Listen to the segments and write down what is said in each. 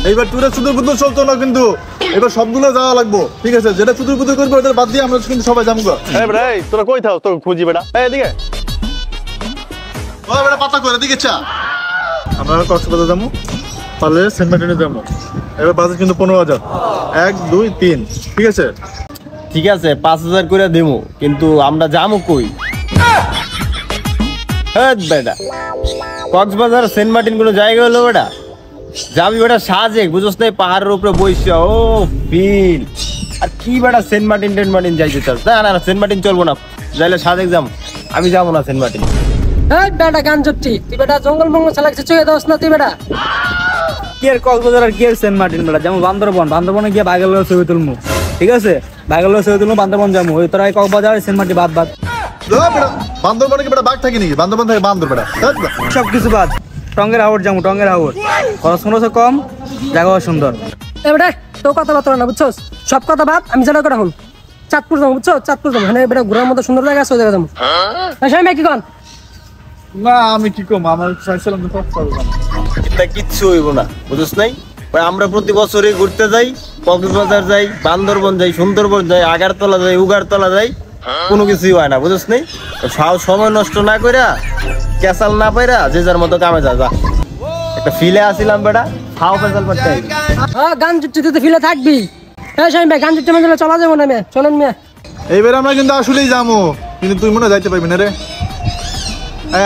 এইবার ট্যুরে চুদুর বুদুর চলতো না কিন্তু এবার সবগুলো যাওয়া লাগবো ঠিক আছে যেটা চুদুর বুদুর করবে ওদের বাদ দিয়ে আমরা কিন্তু সবাই যাবো এই তোরা কই থাও তোর খুঁজি বেটা এদিকে ওই বেটা পাতা করে দিকে চা আমরা কক্সবাজার যাবো পারলে সেন্ট মার্টিনে যাবো এবার বাজেট কিন্তু 15,000 1 2 3 ঠিক আছে ঠিক আছে 5,000 করে দেবো কিন্তু আমরা যাবো কই বেটা কক্সবাজার সেন্ট মার্টিন কোনো জায়গা হলো বেটা যাবি বেটা সাজেক বুঝছ না পাহাড়ের উপরে বসে ও ফিল আর কি বেটা সেন্ট মার্টিন যাইতে চাস না সেন্ট মার্টিন চলবো না যাইলে সাজেক যাম আমি যাবো না সেন্ট মার্টিন বেটা গান চট্টি তুই বেটা জঙ্গল মঙ্গল চালা কিছু দোস না তুই বেটা কি আর কক্সবাজার আর কি আর সেন্ট মার্টিন বেটা যেমন বান্দরবনে গিয়ে বাঘের ছবি তুলবো ঠিক আছে বাঘের ছবি তুলবো বান্দরবন যাবো ওই তোরা কক্সবাজার সেন্ট মার্টিন বাদ বান্দরবনে কি বেটা বাঘ থাকে নাকি বান্দরবন থাকে বান্দর বেটা সবকিছু বাদ টঙ্গের হাওড় যাবো খরচ কম জায়গা সুন্দর বেটা তো কথাবার্তা না বুঝছো সব কথা বাদ আমি জানা করে হল চাঁদপুর যাবো বুঝছো চাঁদপুর যাবো হ্যাঁ বেটা ঘোরার মতো সুন্দর জায়গা আছে ওই জায়গা যাবো কি কন না আমি কি কম আমার চাইছিলাম এটা কিচ্ছু হইব না বুঝছ নাই আমরা প্রতি বছরই ঘুরতে যাই কক্সবাজার যাই বান্দরবন যাই সুন্দরবন যাই আগারতলা যাই উগারতলা যাই কোনো কিছুই হয় না বুঝছ নাই সময় নষ্ট না কইরা ক্যাসাল না পাইরা যে যার মতো কামে যা একটা ফিলে আসিলাম বেটা খাও ফেসাল পারতে গান চুট্টিতে ফিলে থাকবি হ্যাঁ শাহিন ভাই গান চুট্টি মানে চলা যাবো না চলেন মেয়ে এইবার আমরা কিন্তু আসলেই যাবো কিন্তু তুই মনে যাইতে পারবি না রে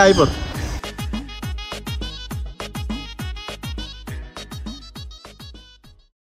আইপর